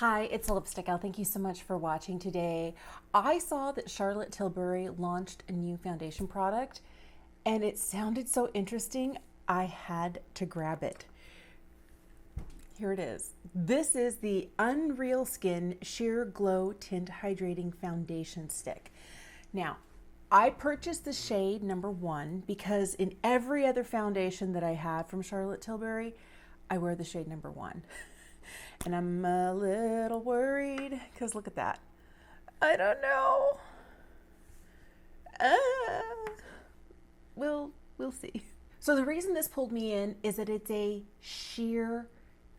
Hi, it's Lipstick Al. Thank you so much for watching today. I saw that Charlotte Tilbury launched a new foundation product and it sounded so interesting, I had to grab it. Here it is. This is the Unreal Skin Sheer Glow Tint Hydrating Foundation Stick. Now, I purchased the shade number 1 because in every other foundation that I have from Charlotte Tilbury, I wear the shade number 1. And I'm a little worried because look at that. I don't know. We'll see. So the reason this pulled me in is that it's a sheer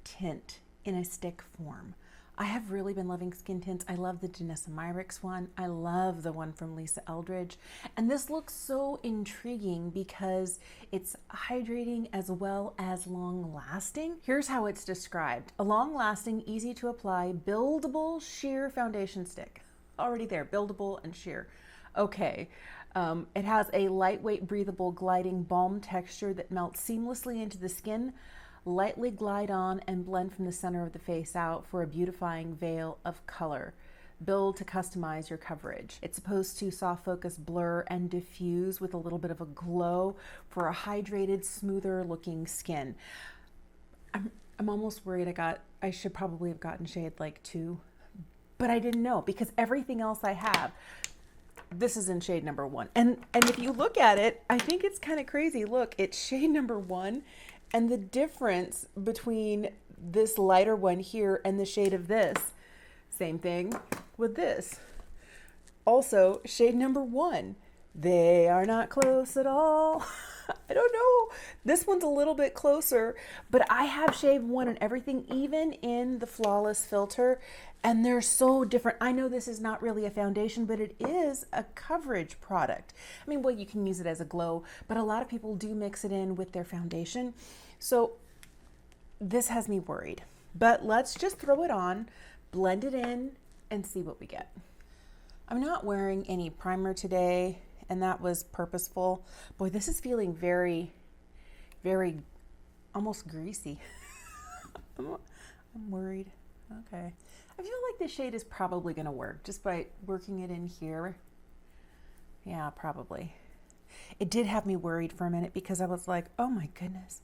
tint in a stick form. I have really been loving skin tints. I love the Janessa Myricks one. I love the one from Lisa Eldridge. And this looks so intriguing because it's hydrating as well as long lasting. Here's how it's described. A long lasting, easy to apply, buildable sheer foundation stick. Already there, buildable and sheer. Okay. It has a lightweight, breathable, gliding balm texture that melts seamlessly into the skin. Lightly glide on and blend from the center of the face out for a beautifying veil of color. Build to customize your coverage. It's supposed to soft focus, blur, and diffuse with a little bit of a glow for a hydrated, smoother looking skin. I'm almost worried I should probably have gotten shade like 2, but I didn't know because everything else I have, this is in shade number 1. And if you look at it, I think it's kind of crazy. Look, it's shade number 1. And the difference between this lighter one here and the shade of this, same thing with this. Also, shade number 1. They are not close at all. I don't know. This one's a little bit closer, but I have shade 1 and everything, even in the Flawless filter, and they're so different. I know this is not really a foundation, but it is a coverage product. I mean, well, you can use it as a glow, but a lot of people do mix it in with their foundation. So this has me worried, but let's just throw it on, blend it in, and see what we get. I'm not wearing any primer today, and that was purposeful. Boy, this is feeling very, very almost greasy. I'm worried. Okay. I feel like this shade is probably going to work just by working it in here. Yeah, probably. It did have me worried for a minute because I was like, oh my goodness,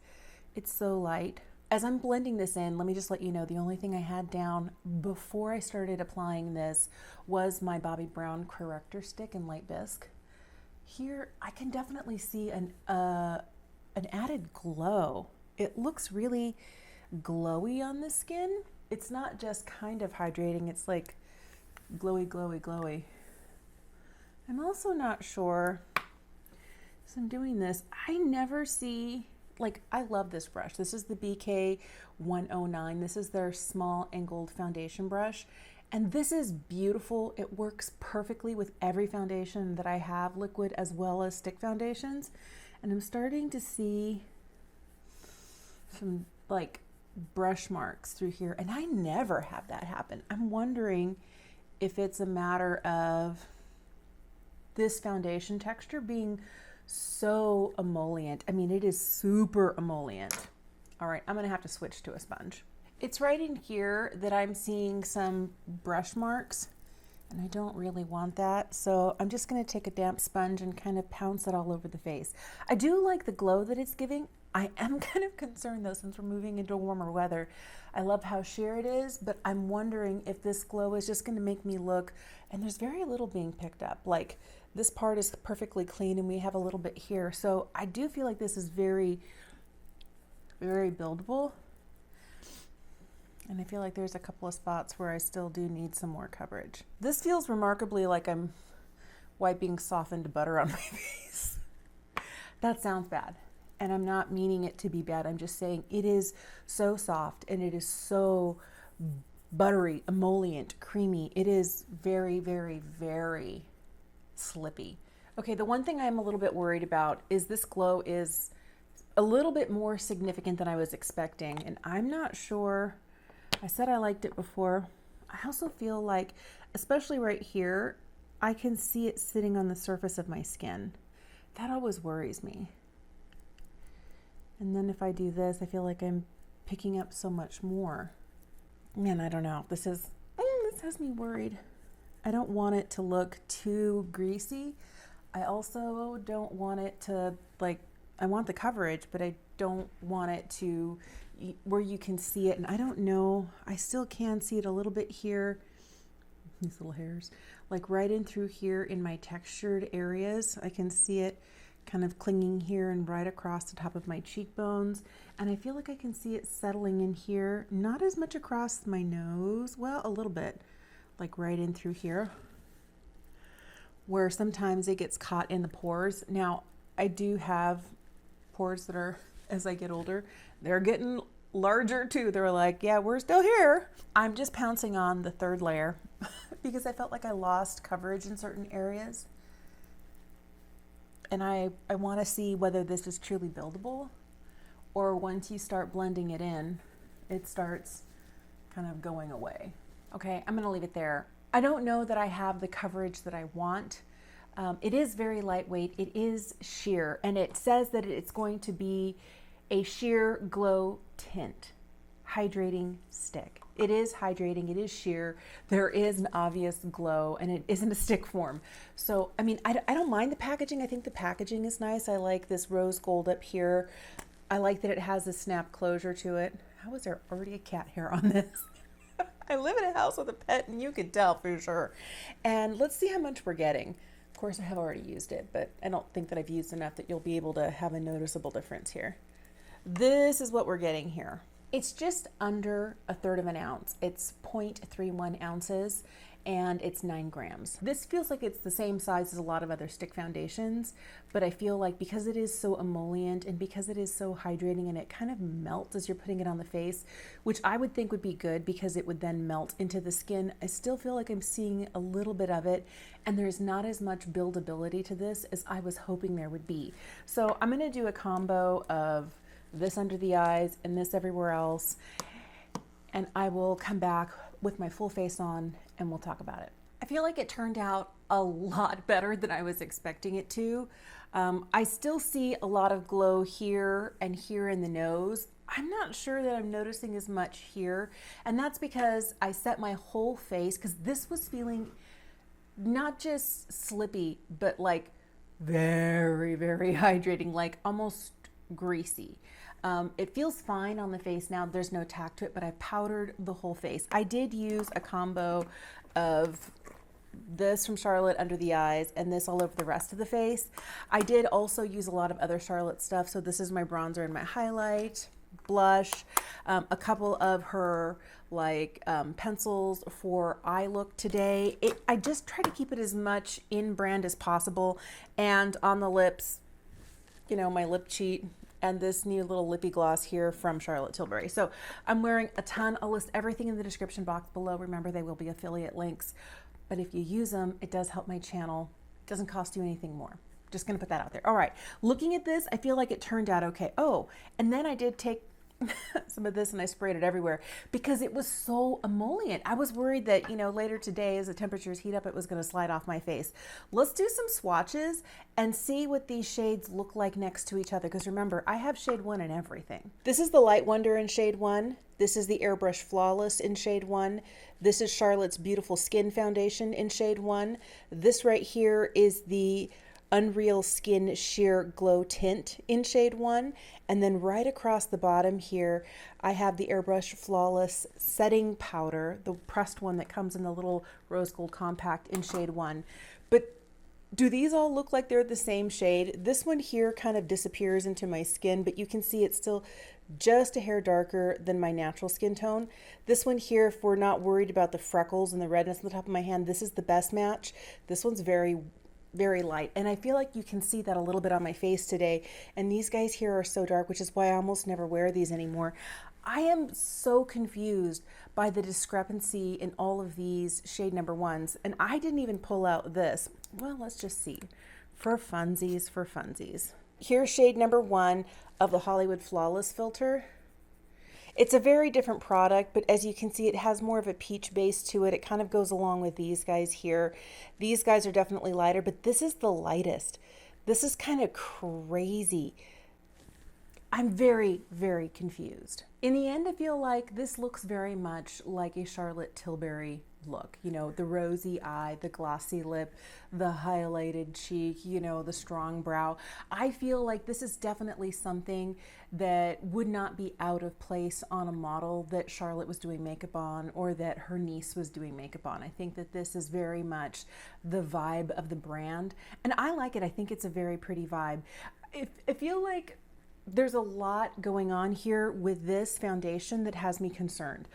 it's so light. As I'm blending this in, let me just let you know, the only thing I had down before I started applying this was my Bobbi Brown corrector stick in light bisque. Here, I can definitely see an added glow. It looks really glowy on the skin. It's not just kind of hydrating, it's like glowy, glowy, glowy. I'm also not sure, as I'm doing this, I never see, like, I love this brush. This is the BK 109. This is their small angled foundation brush. And this is beautiful. It works perfectly with every foundation that I have, liquid as well as stick foundations. And I'm starting to see some like brush marks through here. And I never have that happen. I'm wondering if it's a matter of this foundation texture being so emollient. I mean, it is super emollient. All right, I'm gonna have to switch to a sponge. It's right in here that I'm seeing some brush marks and I don't really want that. So I'm just gonna take a damp sponge and kind of pounce it all over the face. I do like the glow that it's giving. I am kind of concerned though, since we're moving into warmer weather. I love how sheer it is, but I'm wondering if this glow is just gonna make me look, and there's very little being picked up. Like this part is perfectly clean and we have a little bit here. So I do feel like this is very, very buildable. And I feel like there's a couple of spots where I still do need some more coverage. This feels remarkably like I'm wiping softened butter on my face. That sounds bad. And I'm not meaning it to be bad. I'm just saying it is so soft and it is so buttery, emollient, creamy. It is very, very, very slippy. Okay, the one thing I'm a little bit worried about is this glow is a little bit more significant than I was expecting. And I'm not sure. I said I liked it before. I also feel like, especially right here, I can see it sitting on the surface of my skin. That always worries me. And then if I do this, I feel like I'm picking up so much more. Man, I don't know. This has me worried. I don't want it to look too greasy. I also don't want it to, like, I want the coverage, but I don't want it to, where you can see it. And I don't know, I still can see it a little bit here. These little hairs, like right in through here in my textured areas. I can see it kind of clinging here and right across the top of my cheekbones. And I feel like I can see it settling in here, not as much across my nose, well, a little bit, like right in through here, where sometimes it gets caught in the pores. Now, I do have pores that are, as I get older, they're getting larger too. They're like, yeah, we're still here. I'm just pouncing on the third layer because I felt like I lost coverage in certain areas. And I want to see whether this is truly buildable, or once you start blending it in, it starts kind of going away. Okay, I'm going to leave it there. I don't know that I have the coverage that I want. It is very lightweight. It is sheer, and it says that it's going to be a sheer glow tint hydrating stick. It is hydrating, it is sheer, there is an obvious glow, and it isn't a stick form. So, I mean, I don't mind the packaging. I think the packaging is nice. I like this rose gold up here. I like that it has a snap closure to it. How is there already a cat hair on this? I live in a house with a pet, and you can tell for sure. And let's see how much we're getting. Of course, I have already used it, but I don't think that I've used enough that you'll be able to have a noticeable difference here. This is what we're getting here. It's just under 1/3 of an ounce. It's 0.31 ounces and it's 9 grams. This feels like it's the same size as a lot of other stick foundations, but I feel like because it is so emollient and because it is so hydrating and it kind of melts as you're putting it on the face, which I would think would be good because it would then melt into the skin, I still feel like I'm seeing a little bit of it, and there's not as much buildability to this as I was hoping there would be. So I'm gonna do a combo of this under the eyes and this everywhere else, and I will come back with my full face on and we'll talk about it. I feel like it turned out a lot better than I was expecting it to. I still see a lot of glow here and here in the nose. I'm not sure that I'm noticing as much here, and that's because I set my whole face, because this was feeling not just slippy, but like very, very hydrating, like almost greasy. It feels fine on the face now. There's no tack to it, but I powdered the whole face. I did use a combo of this from Charlotte under the eyes and this all over the rest of the face. I did also use a lot of other Charlotte stuff. So this is my bronzer and my highlight, blush, a couple of her like pencils for eye look today. I just try to keep it as much in brand as possible. And on the lips, you know, my lip cheat and this new little lippy gloss here from Charlotte Tilbury. So I'm wearing a ton. I'll list everything in the description box below. Remember, they will be affiliate links, but if you use them, it does help my channel. It doesn't cost you anything more. Just gonna put that out there. All right, looking at this, I feel like it turned out okay. Oh, and then I did take some of this and I sprayed it everywhere because it was so emollient. I was worried that, you know, later today as the temperatures heat up, it was going to slide off my face. Let's do some swatches and see what these shades look like next to each other, because remember, I have shade 1 in everything. This is the Light Wonder in shade 1. This is the Airbrush Flawless in shade 1. This is Charlotte's Beautiful Skin Foundation in shade 1. This right here is the Unreal Skin Sheer Glow Tint in shade 1. And then right across the bottom here, I have the Airbrush Flawless Setting Powder, the pressed one that comes in the little rose gold compact in shade 1. But do these all look like they're the same shade? This one here kind of disappears into my skin, but you can see it's still just a hair darker than my natural skin tone. This one here, if we're not worried about the freckles and the redness on the top of my hand, this is the best match. This one's very light, and I feel like you can see that a little bit on my face today. And these guys here are so dark, which is why I almost never wear these anymore. I am so confused by the discrepancy in all of these shade number 1s, and I didn't even pull out this. Well, let's just see. For funsies. Here's shade number 1 of the Hollywood Flawless filter. It's a very different product, but as you can see, it has more of a peach base to it. It kind of goes along with these guys here. These guys are definitely lighter, but this is the lightest. This is kind of crazy. I'm very, very confused. In the end, I feel like this looks very much like a Charlotte Tilbury look. You know, the rosy eye, the glossy lip, the highlighted cheek, you know, the strong brow. I feel like this is definitely something that would not be out of place on a model that Charlotte was doing makeup on or that her niece was doing makeup on. I think that this is very much the vibe of the brand, and I like it. I think it's a very pretty vibe. I feel like there's a lot going on here with this foundation that has me concerned.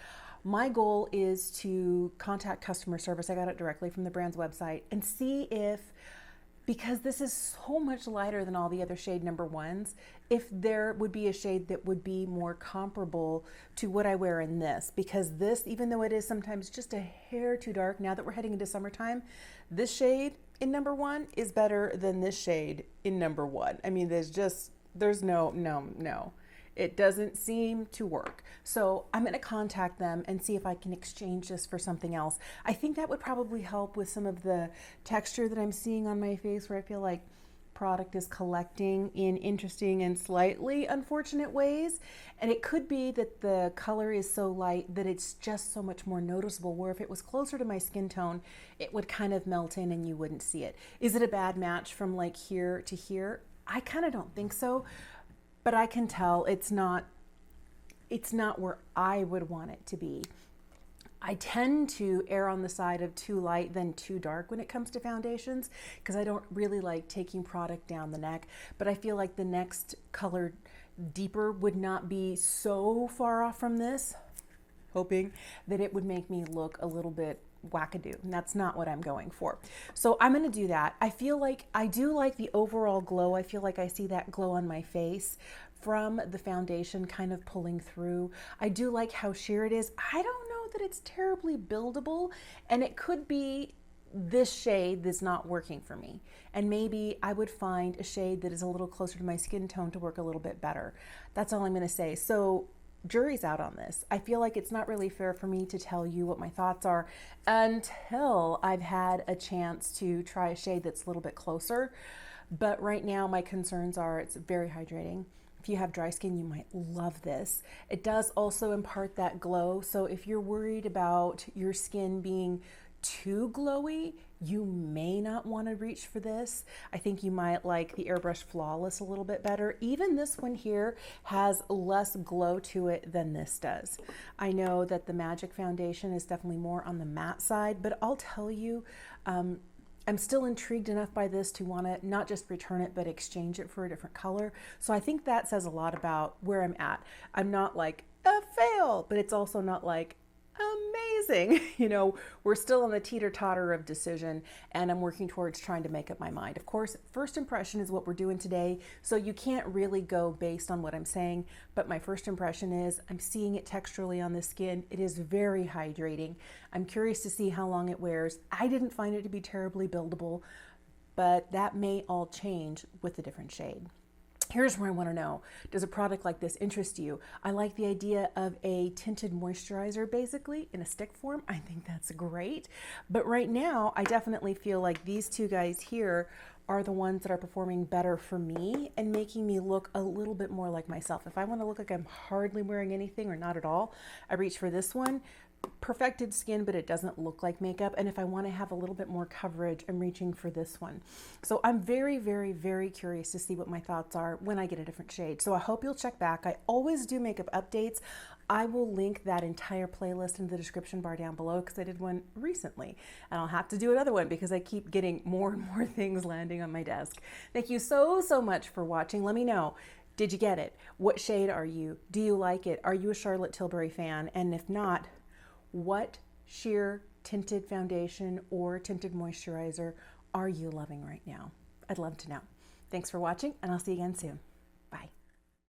My goal is to contact customer service. I got it directly from the brand's website and see if, because this is so much lighter than all the other shade number ones, if there would be a shade that would be more comparable to what I wear in this. Because this, even though it is sometimes just a hair too dark, now that we're heading into summertime, this shade in number one is better than this shade in number one. I mean, there's no. It doesn't seem to work. So I'm going to contact them and see if I can exchange this for something else. I think that would probably help with some of the texture that I'm seeing on my face, where I feel like product is collecting in interesting and slightly unfortunate ways. And it could be that the color is so light that it's just so much more noticeable, where if it was closer to my skin tone, it would kind of melt in and you wouldn't see it. Is it a bad match from like here to here? I kind of don't think so, but I can tell it's not where I would want it to be. I tend to err on the side of too light than too dark when it comes to foundations, because I don't really like taking product down the neck, but I feel like the next color deeper would not be so far off from this, hoping that it would make me look a little bit wackadoo, and that's not what I'm going for. So I'm going to do that. I feel like I do like the overall glow. I feel like I see that glow on my face from the foundation kind of pulling through. I do like how sheer it is. I don't know that it's terribly buildable, and it could be this shade that's not working for me, and maybe I would find a shade that is a little closer to my skin tone to work a little bit better. That's all I'm going to say. So jury's out on this. I feel like it's not really fair for me to tell you what my thoughts are until I've had a chance to try a shade that's a little bit closer. But right now my concerns are it's very hydrating. If you have dry skin, you might love this. It does also impart that glow. So if you're worried about your skin being too glowy, you may not want to reach for this. I think you might like the Airbrush Flawless a little bit better. Even this one here has less glow to it than this does. I know that the Magic foundation is definitely more on the matte side, but I'll tell you, I'm still intrigued enough by this to want to not just return it, but exchange it for a different color. So I think that says a lot about where I'm at. I'm not like a fail, but it's also not like amazing. You know, we're still on the teeter-totter of decision, and I'm working towards trying to make up my mind. Of course, first impression is what we're doing today, so you can't really go based on what I'm saying, but my first impression is I'm seeing it texturally on the skin. It is very hydrating. I'm curious to see how long it wears. I didn't find it to be terribly buildable, but that may all change with a different shade. Here's where I want to know, does a product like this interest you? I like the idea of a tinted moisturizer basically in a stick form. I think that's great. But right now, I definitely feel like these two guys here are the ones that are performing better for me and making me look a little bit more like myself. If I want to look like I'm hardly wearing anything or not at all, I reach for this one. Perfected skin, but it doesn't look like makeup. And if I want to have a little bit more coverage, I'm reaching for this one. So I'm very, very, very curious to see what my thoughts are when I get a different shade. So I hope you'll check back. I always do makeup updates. I will link that entire playlist in the description bar down below because I did one recently, and I'll have to do another one because I keep getting more and more things landing on my desk. Thank you so much for watching. Let me know, did you get it? What shade are you? Do you like it? Are you a Charlotte Tilbury fan? And if not, what sheer tinted foundation or tinted moisturizer are you loving right now? I'd love to know. Thanks for watching, and I'll see you again soon.